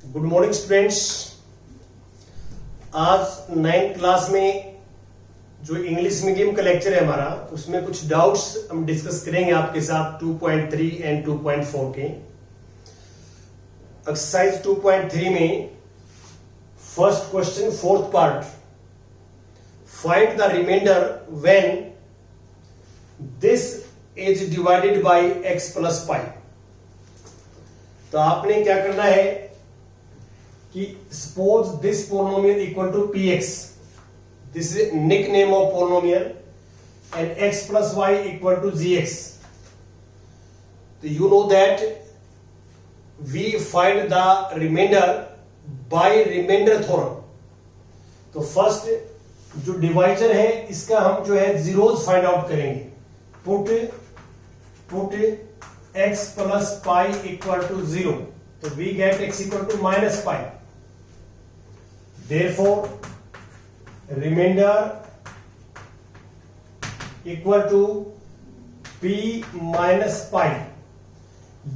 Good morning students. आज 9th class में जो इंग्लिश मीडियम का लेक्चर है हमारा, उसमें कुछ डाउट्स हम डिस्कस करेंगे आपके साथ 2.3 एंड 2.4 के। एक्सरसाइज 2.3 में first question, fourth part, find the remainder when this is divided by x plus pi. तो आपने क्या करना है कि suppose this polynomial equal to px, this is nickname of polynomial, and x plus y equal to gx। तो you know that we find the remainder by remainder theorem. तो first जो divisor है इसका हम जो है जीरोज फाइंड आउट करेंगे। Put x plus pi equal to 0, तो we get x equal to minus pi. Therefore remainder equal to p minus pi.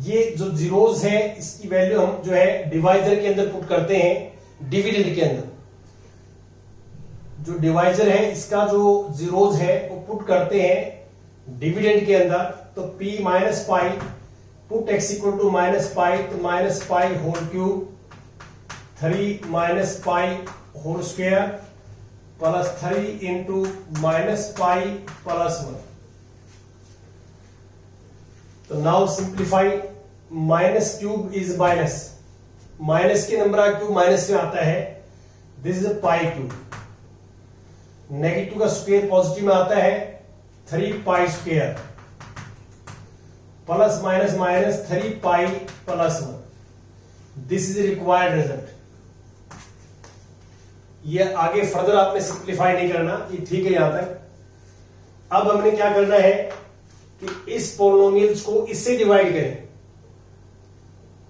ये जो जीरोज है इसकी वैल्यू हम जो है डिवाइजर के अंदर पुट करते हैं, डिविडेंड के अंदर। जो डिवाइजर है इसका जो जीरोज है वो पुट करते हैं डिविडेंड के अंदर। तो p minus pi, put x equal to minus pi, तो minus pi whole cube 3 minus pi whole square plus 3 into minus pi plus 1। तो now simplify, minus cube is minus, minus के number का cube minus में आता है, this is pi cube. Negative का square positive में आता है, 3 pi square plus minus minus 3 pi plus 1। This is required result. ये आगे फर्दर आपने सिंप्लीफाई नहीं करना, ये ठीक है यहां तक। अब हमने क्या करना है कि इस पोलिनोमियल्स को इससे डिवाइड करें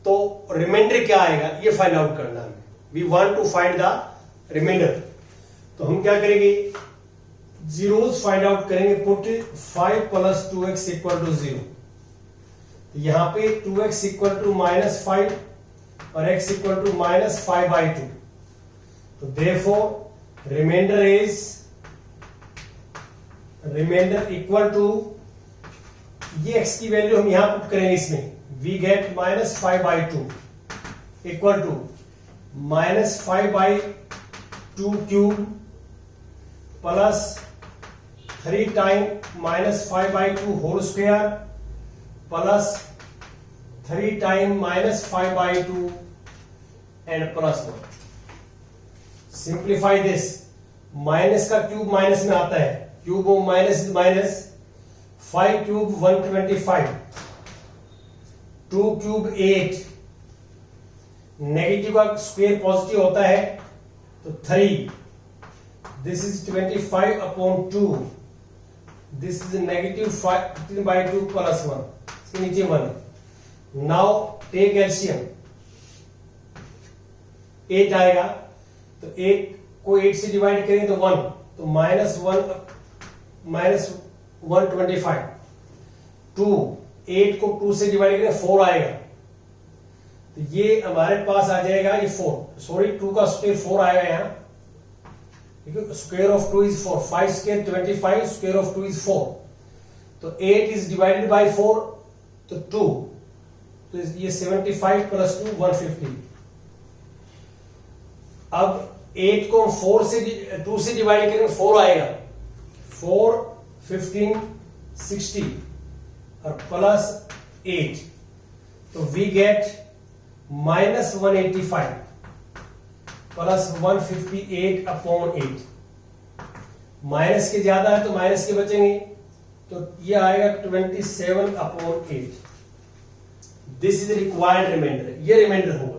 तो रिमाइंडर क्या आएगा ये फाइंड आउट करना है। We want to find the remainder. तो हम क्या करेंगे, जीरोस फाइंड आउट करेंगे। Put 5 plus 2x equal to 0। यहां पे 2x इक्वल टू माइनस 5 और x इक्वल टू माइनस 5/2। तो therefore remainder इक्वल टू, ये x की वैल्यू हम यहां पुट करेंगे इसमें, we get minus 5/2 equal to minus 5/2 cube plus 3 time minus 5/2 whole square plus 3 time minus 5/2 and plus 1। Simplify this, minus का क्यूब माइनस में आता है, cube of minus is minus, 5 cube 125, 2 cube 8, negative का square positive होता है तो 3, this is 25/2, this is negative 15/2 plus 1, इसके नीचे 1। नाउ टेक एलसीएम, 8 आएगा, तो 8 को 8 से डिवाइड करें तो 1, तो माइनस 125। 2, 8 को 2 से डिवाइड करें 4 आएगा, तो ये हमारे पास आ जाएगा ये 4, सॉरी 2 का स्क्वायर 4 आएगा यहाँ, square of 2 is 4, 5 square 25, square of 2 is 4। तो 8 इज डिवाइडेड बाय 4, तो 2, तो ये 75 प्लस 2 150। अब 8 को 2 से डिवाइड करेंगे 4 आएगा, 4, 15, 60 और प्लस 8, तो we get minus 185 plus 158/8। Minus के ज्यादा है तो माइनस के बचेंगे, तो ये आएगा 27/8। दिस इज रिक्वायर्ड रिमाइंडर, ये रिमाइंडर होगा।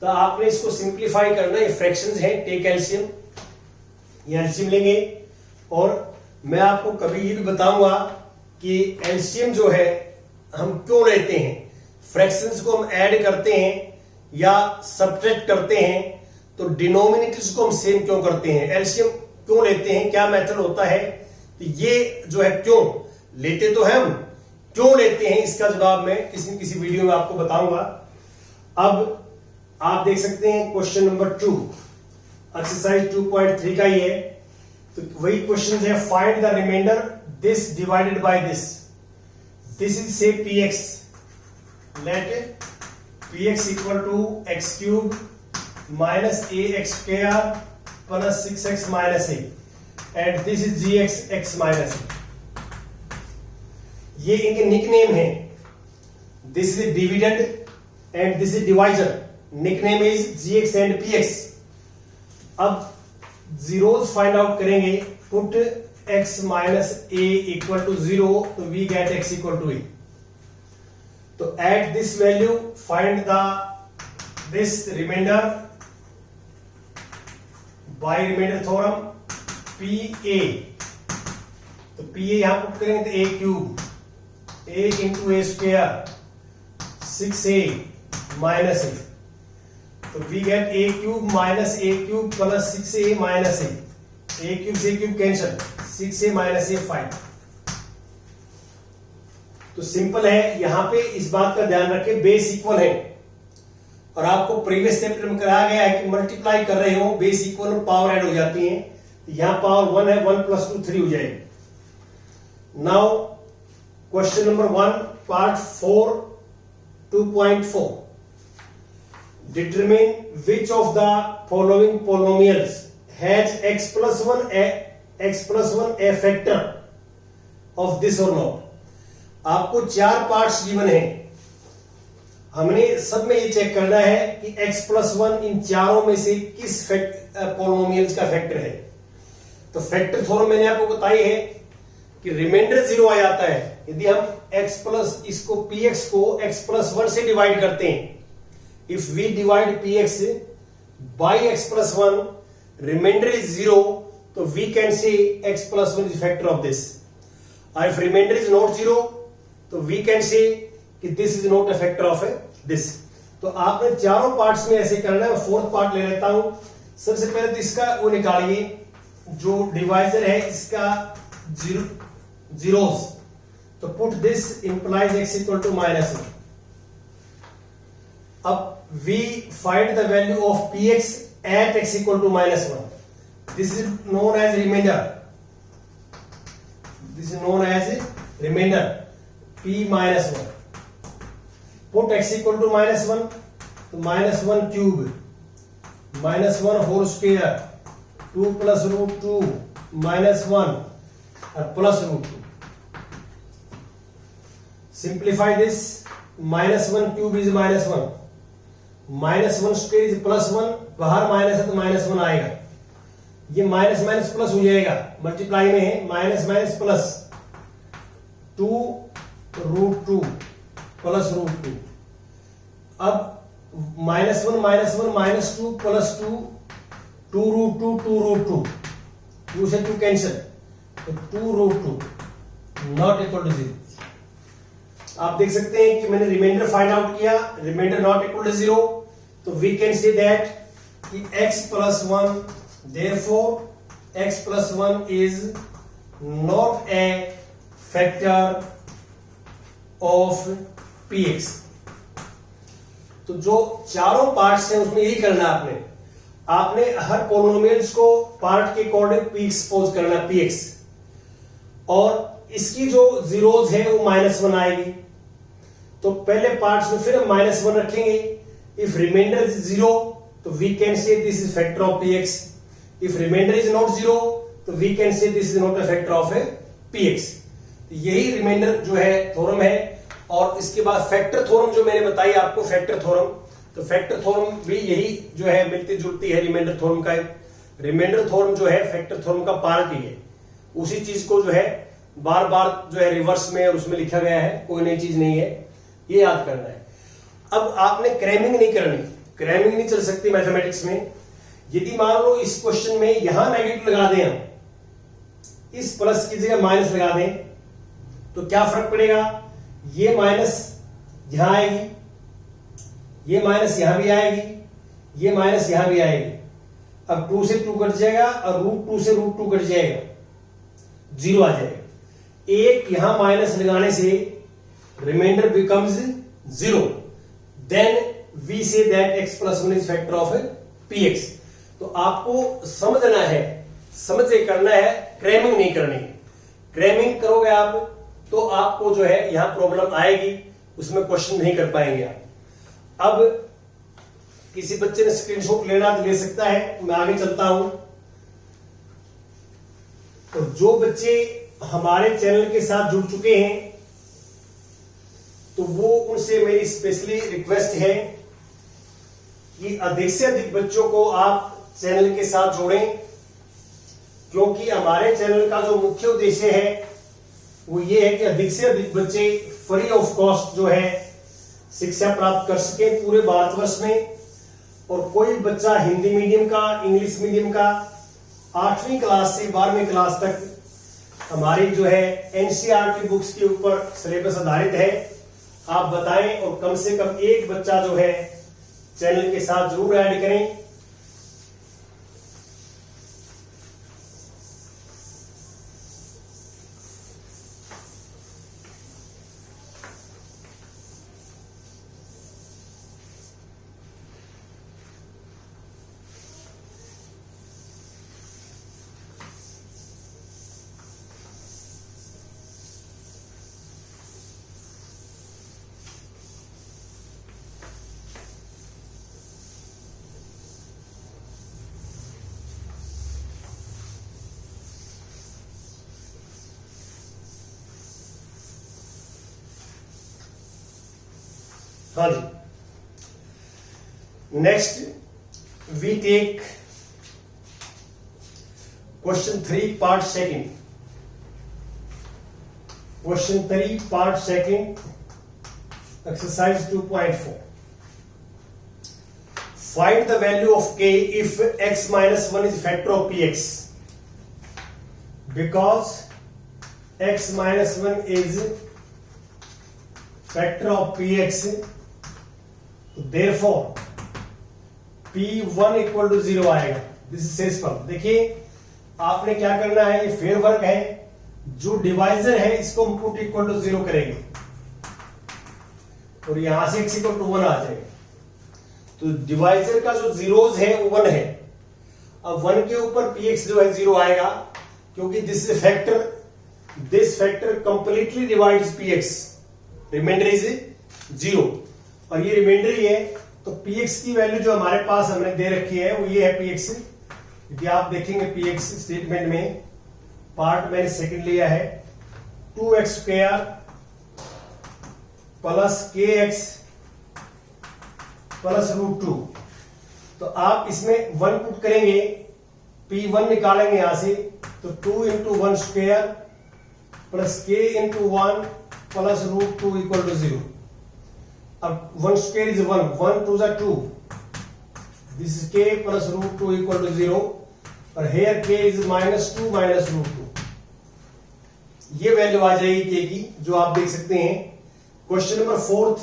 तो आपने इसको सिंप्लीफाई करना, ये फ्रैक्शंस हैं, टेक एलसीएम, ये एलसीएम लेंगे। और मैं आपको कभी ये भी बताऊंगा कि एलसीएम जो है हम क्यों लेते हैं, फ्रैक्शंस को हम ऐड करते हैं या सब्ट्रैक्ट करते हैं, तो डिनोमिनेटर्स को हम सेम क्यों करते हैं, एलसीएम क्यों लेते हैं, क्या मेथड होता है। तो ये जो है क्यों लेते तो हम, क्यों लेते हैं इसका जवाब मैं किसी न किसी वीडियो में आपको बताऊंगा। अब आप देख सकते हैं क्वेश्चन नंबर 2 एक्सरसाइज 2.3 का ही है। तो वही क्वेश्चन है, find the remainder this divided by this. This is say px, let px equal to x cube minus ax square plus 6x minus a and this is gx x minus a। ये इनके nickname है। This is dividend and this is divisor. Nickname is gx and px। अब zeros find out करेंगे। Put x minus a equal to 0, तो we get x equal to a। तो at this value find the this remainder by remainder theorem pa। तो pa यहां put करेंगे तो a cube a into a square 6a minus a। तो we get a cube minus a cube plus 6a minus a cube से cube cancel, 6a minus a 5। तो simple है। यहां पे इस बात का ध्यान रखें, बेस इक्वल है और आपको प्रीवियस चैप्टर में कराया गया है कि मल्टीप्लाई कर रहे हो बेस इक्वल और पावर ऐड हो जाती है। यहां पावर 1 है, 1 प्लस 2 3 हो जाएगी। Now question number 1 part 4 2.4, determine which of the following polynomials has x plus 1 a factor of this or not। आपको 4 पार्ट्स गिवन है, हमने सब में ये चेक करना है कि x प्लस 1 इन चारों में से किस पोलिनोमियल्स का फैक्टर है। तो फैक्टर थ्योरम मैंने आपको बताई है कि रिमाइंडर 0 आ जाता है यदि हम x प्लस इसको px को x प्लस 1 से डिवाइड करते हैं। If we divide px by x plus 1, remainder is 0, so we can say x plus 1 is factor of this. If remainder is not 0, so we can say कि this is not a factor of this. तो आपने चारों parts में ऐसे करना है। मैं fourth part ले लेता हूं। सबसे पहले तो इसका वो निकालिए, जो डिवाइजर है इसका जीरोस। तो put this implies x equal to minus 1। अब we find the value of px at x equal to minus 1. This is known as remainder. This is known as remainder p minus 1. Put x equal to minus 1. So minus 1 cube minus 1 whole square 2 plus root 2 minus 1 plus root 2. Simplify this. Minus 1 cube is minus 1. Minus 1 square is plus 1, बाहर minus है तो minus 1 आएगा। ये minus minus plus हो जाएगा, multiply में है। Minus minus plus 2 root 2 plus root 2। अब minus 1 minus 2 plus 2 2 root 2 2 root 2, 2 से 2 कैंसिल, तो 2 रूट 2 नॉट इक्वल टू 0। आप देख सकते हैं कि मैंने रिमाइंडर फाइंड आउट किया, रिमाइंडर नॉट इक्वल टू 0। तो वी कैन से दैट कि x plus 1, therefore x plus 1 is not a factor of px। तो जो चारों पार्ट्स हैं उसमें यही करना है आपने हर पोलिनोमियल्स को पार्ट के अकॉर्डिंग p सपोज करना px, और इसकी जो जीरोज है वो -1 आएगी। तो पहले पार्ट्स में फिर हम -1 रखेंगे। इफ रिमाइंडर इज 0, तो we can say this is factor of px। If remainder is not 0, तो we can say this is not a factor of px। यही रिमाइंडर जो है थ्योरम है। और इसके बाद फैक्टर थ्योरम जो मैंने बताई आपको, फैक्टर थ्योरम, तो फैक्टर थ्योरम भी यही जो है मिलती जुलती है रिमाइंडर थ्योरम का। रिमाइंडर थ्योरम जो है फैक्टर थ्योरम का पार्ट ही है। उसी चीज को जो है बार बार जो है रिवर्स में और उसमें लिखा गया है, कोई नई चीज नहीं है, ये याद करना है। अब आपने क्रैमिंग नहीं करनी, क्रैमिंग नहीं चल सकती मैथमेटिक्स में। यदि मान लो इस क्वेश्चन में यहां नेगेटिव लगा दें, हम इस प्लस की जगह माइनस लगा दें, तो क्या फर्क पड़ेगा? ये माइनस यहां आएगी, ये माइनस यहां भी आएगी, ये माइनस यहां भी आएगी। अब 2 से 2 कट जाएगा और √2 से √2 कट जाएगा, 0 आ जाएगा। एक यहां माइनस लगाने से remainder becomes 0। Then we say that x plus 1 is factor of px। तो आपको समझना है, समझ से करना है, क्रैमिंग नहीं करनी है। क्रैमिंग करोगे आप तो आपको जो है यहां प्रॉब्लम आएगी, उसमें क्वेश्चन नहीं कर पाएंगे आप। अब किसी बच्चे ने स्क्रीनशॉट लेना तो ले सकता है, मैं आगे चलता हूं। तो जो बच्चे हमारे चैनल के साथ जुड़ चुके हैं तो वो उनसे मेरी स्पेशली रिक्वेस्ट है कि अधिक से अधिक बच्चों को आप चैनल के साथ जोड़ें, क्योंकि हमारे चैनल का जो मुख्य उद्देश्य है वो ये है कि अधिक से अधिक बच्चे फ्री ऑफ कॉस्ट जो है शिक्षा प्राप्त कर सकें पूरे भारतवर्ष में। और कोई बच्चा हिंदी मीडियम का, इंग्लिश मीडियम का 8वीं क्लास से 12वीं क्लास तक हमारी जो है एनसीईआरटी बुक्स के ऊपर सिलेबस आधारित है, आप बताएं। और कम से कम एक बच्चा जो है चैनल के साथ जरूर ऐड करें। हाँ जी, next we take question 3 part second. Question 3 part second, exercise 2.4। Find the value of k if x minus 1 is factor of px, because x minus 1 is factor of px, therefore p1 equal to 0 आएगा। This is शेषफल। देखिए आपने क्या करना है, ये फेर work है, जो डिवाइजर है इसको हम पुट इक्वल टू 0 करेंगे और यहां से x इक्वल टू 1 आ जाएगा। तो डिवाइजर का जो जीरोज है वो 1 है। अब 1 के ऊपर px जो है 0 आएगा, क्योंकि this is factor, this factor completely divides px, remainder is 0 और ये रिमाइंडर ही है। तो px की वैल्यू जो हमारे पास हमने दे रखी है वो ये है px। यदि आप देखेंगे px स्टेटमेंट में पार्ट मैंने सेकंड लिया है 2x square plus kx plus √2। तो आप इसमें 1 पुट करेंगे, p1 निकालेंगे यहां से, तो 2 into 1 square plus k into 1 plus √2 equal to 0। अब 1 square is 1, 1 2 is 2, this is k plus √2 equal to 0 और हेयर k इज -2 माइनस √2। ये वैल्यू आ जाएगी k की, जो आप देख सकते हैं। क्वेश्चन नंबर 4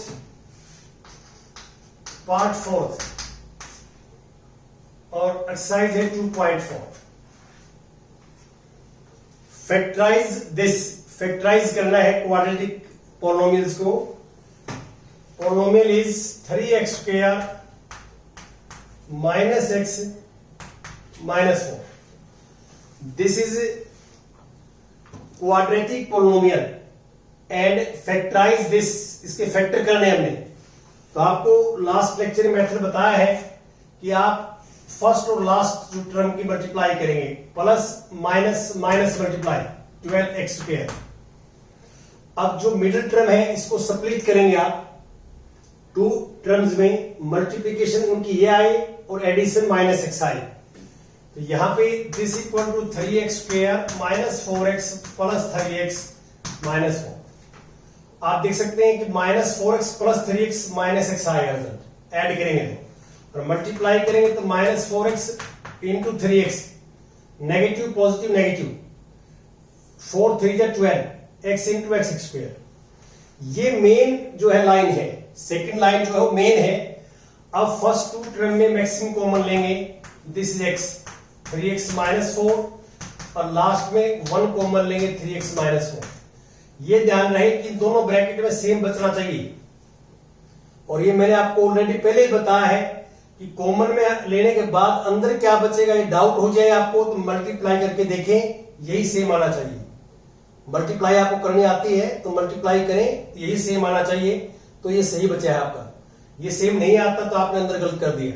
पार्ट 4 और एक्सरसाइज है 2.4। फैक्टराइज दिस, फैक्टराइज करना है क्वाड्रेटिक पॉलिनोमियल्स को। Polynomial is 3x square minus x minus 4। This is quadratic polynomial and factorise this, इसके फैक्टर करने हमने। तो आपको लास्ट लेक्चर में मेथड बताया है कि आप फर्स्ट और लास्ट जो टर्म की मल्टीप्लाई करेंगे, plus minus minus multiply 12x square. अब जो मिडिल टर्म है इसको स्प्लिट करेंगे आप 2 टर्म्स में, मल्टीप्लीकेशन उनकी ये आई और एडिशन -x आई। तो यहां पे this equal to 3x square minus 4x plus 3x minus 4। आप देख सकते हैं कि -4x plus 3x minus x आएगा रिजल्ट। ऐड करेंगे तो और मल्टीप्लाई करेंगे तो -4x into 3x, negative positive negative, 4 3 जा 12, x इंटू x स्क्वायर। ये मेन जो है लाइन है, सेकंड लाइन जो है वो मेन है। अब फर्स्ट 2 टर्म में मैक्सिमम कॉमन लेंगे, this is x 3x minus 4 और लास्ट में 1 कॉमन लेंगे 3x माइनस 4। ये ध्यान रहे कि दोनों ब्रैकेट में सेम बचना चाहिए। और ये मैंने आपको ऑलरेडी पहले ही बताया है कि कॉमन में लेने के बाद अंदर क्या बचेगा ये डाउट हो जाए आपको, तो मल्टीप्लाई करके देखें, यही सेम आना चाहिए। मल्टीप्लाई आपको करनी आती है तो मल्टीप्लाई करें, यही सेम आना चाहिए, तो ये सही बचा है आपका। ये सेम नहीं आता तो आपने अंदर गलत कर दिया।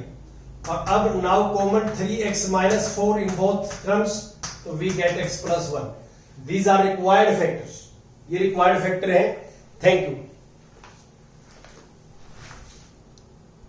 और अब now common 3x - 4 in both terms, तो we get x + 1। These are required factors, ये रिक्वायर्ड फैक्टर है। Thank you.